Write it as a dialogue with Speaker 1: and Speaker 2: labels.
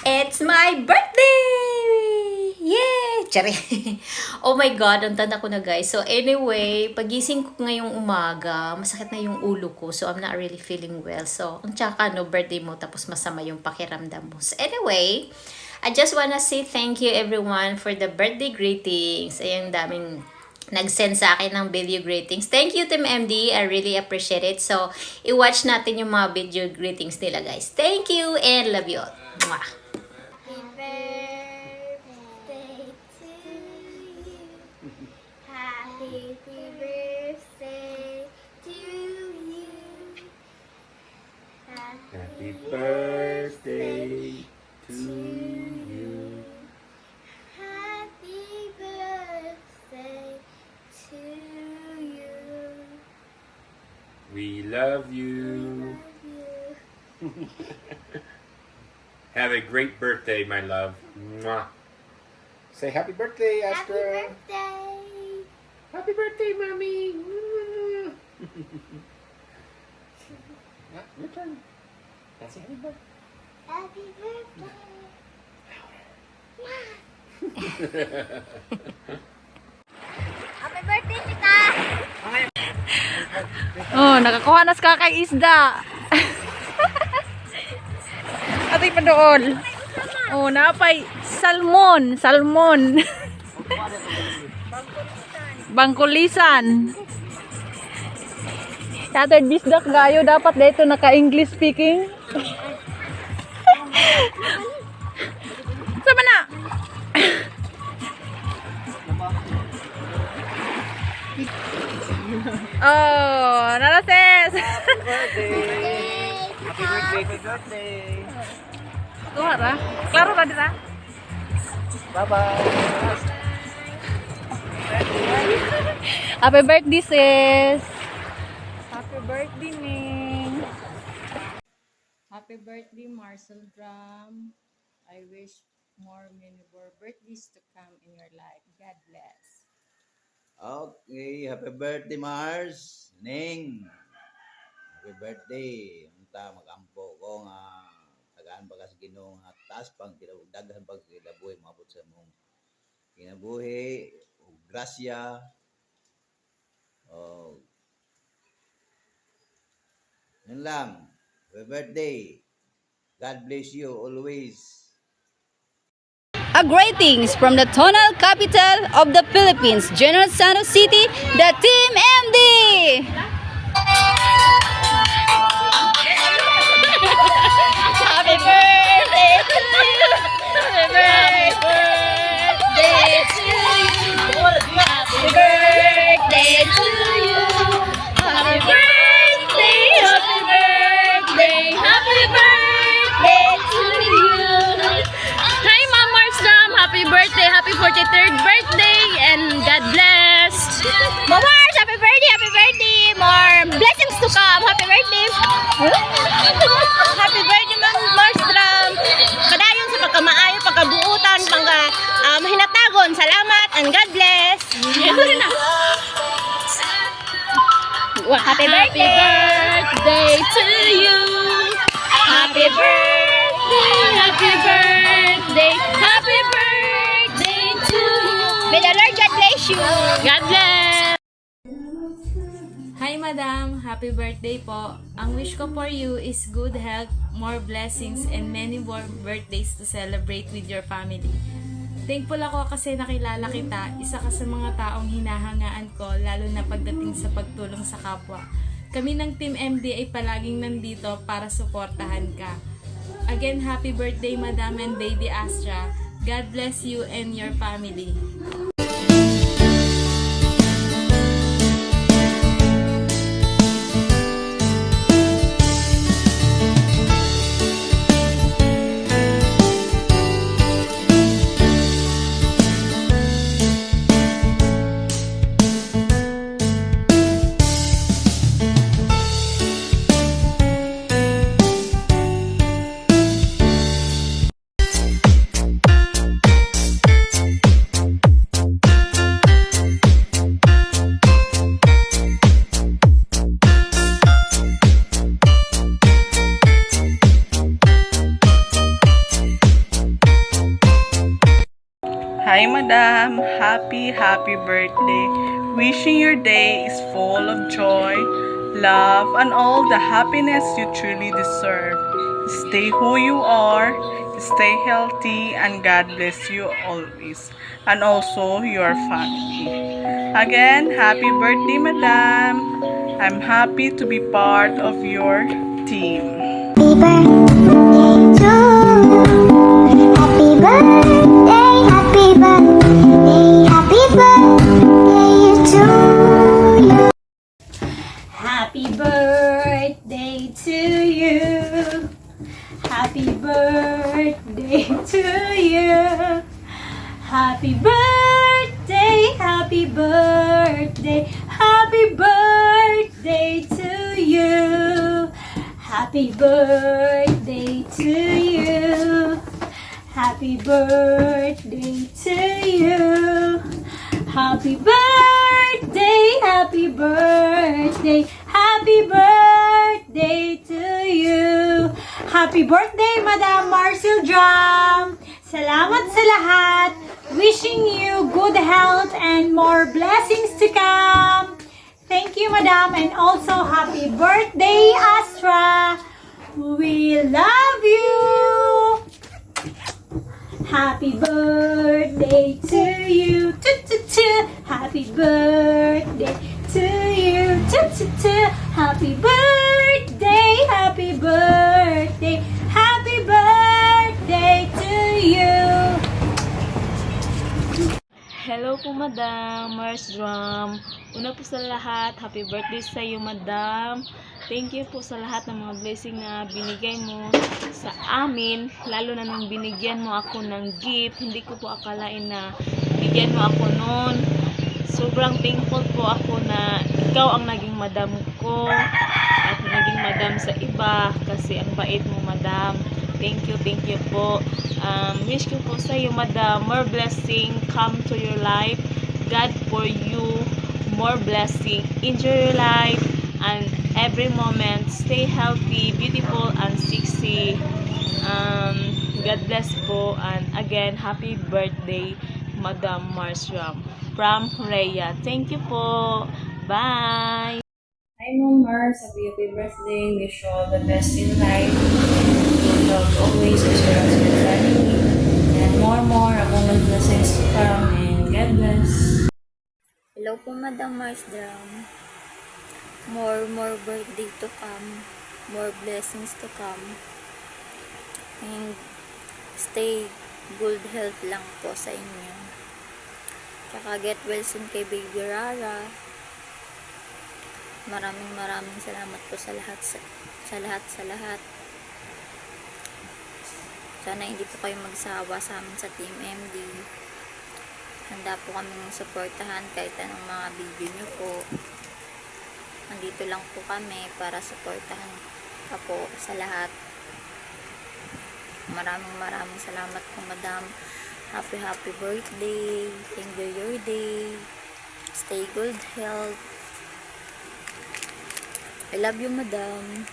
Speaker 1: It's my birthday! Yay! Tsari! Oh my God, ang tanda ko na guys. So anyway, pagising ko ngayong umaga, masakit na yung ulo ko. So I'm not really feeling well. So, ang tsaka no, birthday mo, tapos masama yung pakiramdam mo. So anyway, I just wanna say thank you everyone for the birthday greetings. Ayun, daming nag-send sa akin ng video greetings. Thank you, Team MD. I really appreciate it. So, i-watch natin yung mga video greetings nila, guys. Thank you and love you all. Mwah!
Speaker 2: Happy birthday to you.
Speaker 3: Happy birthday to you.
Speaker 2: Happy birthday to you.
Speaker 3: We love you.
Speaker 2: Love you.
Speaker 3: Have a great birthday, my love. Mwah. Say happy birthday,
Speaker 2: Happy
Speaker 3: Astra.
Speaker 2: birthday.
Speaker 3: Happy birthday, mommy. Your turn. That's happy birthday.
Speaker 2: Happy birthday. Happy birthday, tita.
Speaker 4: Oh, nakakuha na sa kay isda. Ato'y padool. Oh, napay salmon, salmon. Bangkulisan. Tatay bisdak gayo dapat dito naka-English speaking. Sama na. Oh, narases.
Speaker 3: Happy birthday.
Speaker 4: Tuha ra. Klaro ra dira.
Speaker 3: Bye-bye.
Speaker 4: Happy birthday, sis. Happy birthday, Ning. Happy birthday, Marcel Drum. I wish many more birthdays to come in your life. God bless.
Speaker 5: Okay, happy birthday Mars. Ning. Happy birthday. Unta magampo ko nga tagaan pa sa Ginoo nga taas pang daghan pag kinabuhi maabot sa mong kinabuhi ug grasya. Oh. Yun lang. Happy birthday. God bless you always.
Speaker 6: A greetings from the tonal capital of the Philippines, General Santos City, the Team MD! Happy birthday to you! Happy birthday to you! Happy birthday to you! Happy birthday, happy birthday, happy birthday to you! Hi, Ma'am Marslam! Happy birthday! Happy 43rd birthday! And God bless! Ma'am Mars! Happy birthday! Happy birthday! More blessings to come! Happy birthday! Happy birthday, Ma'am Marslam! Kadayon sa pagkamaayo, pagkabuutan, pangga hinatagon. Salamat and God bless! Happy birthday to you! Happy birthday! Happy birthday! Happy birthday to you! May the Lord God bless you! God bless!
Speaker 4: Hi, Madam. Happy birthday po. Ang wish ko for you is good health, more blessings, and many more birthdays to celebrate with your family. Thankful ako kasi nakilala kita. Isa ka sa mga taong hinahangaan ko, lalo na pagdating sa pagtulong sa kapwa. Kami ng Team MD ay palaging nandito para suportahan ka. Again, happy birthday, Madam and Baby Astra. God bless you and your family.
Speaker 7: Hi, Madam. Happy birthday. Wishing your day is full of joy, love, and all the happiness you truly deserve. Stay who you are, stay healthy, and God bless you always, and also your family. Again, happy birthday, Madam. I'm happy to be part of your team.
Speaker 2: Happy birthday, happy birthday, happy birthday to you.
Speaker 1: Happy birthday to you. Happy birthday to you. Happy birthday, happy birthday, happy birthday to you. Happy birthday to you. Happy birthday to you. Happy birthday, happy birthday, happy birthday to you. Happy birthday, Madam Marcel Drum. Salamat sa lahat. Wishing you good health and more blessings to come. Thank you, Madam, and also happy birthday, Astra. We love you. Happy birthday to you. Happy birthday to you. Happy birthday, happy birthday, happy birthday to you.
Speaker 4: Hello po, Madam Mars Drum. Una po sa lahat, happy birthday sa iyo, Madam. Thank you po sa lahat ng mga blessing na binigay mo sa amin, lalo na nung binigyan mo ako ng gift. Hindi ko po akalain na bigyan mo ako noon. Sobrang thankful po ako na ikaw ang naging madam ko at naging madam sa iba kasi ang bait mo, Madam. Thank you po. Wish ko po sa iyo, Madam, more blessing come to your life. God for you, more blessing. Enjoy your life and every moment. Stay healthy, beautiful, and sexy. God bless po. And again, happy birthday, Madam Marsram. From Rhea. Thank you po. Bye!
Speaker 8: Hi, Mom Mars. Happy birthday. Wish you all the best in life. Good luck always as well as your family. And more abundant blessings to come. And God bless.
Speaker 9: Hello po, Madam Mars Drum. More birthday to come. More blessings to come. And stay good health lang po sa inyo. Tsaka get well soon kay Baby Rara. Maraming salamat po sa lahat. Sana hindi po kayo magsawa sa amin sa Team MD. Handa po kaming suportahan kahit anong mga video nyo po. Nandito lang po kami para suportahan ka po sa lahat. Maraming salamat po, Madam. Happy birthday. Enjoy your day. Stay good health. I love you, Madam.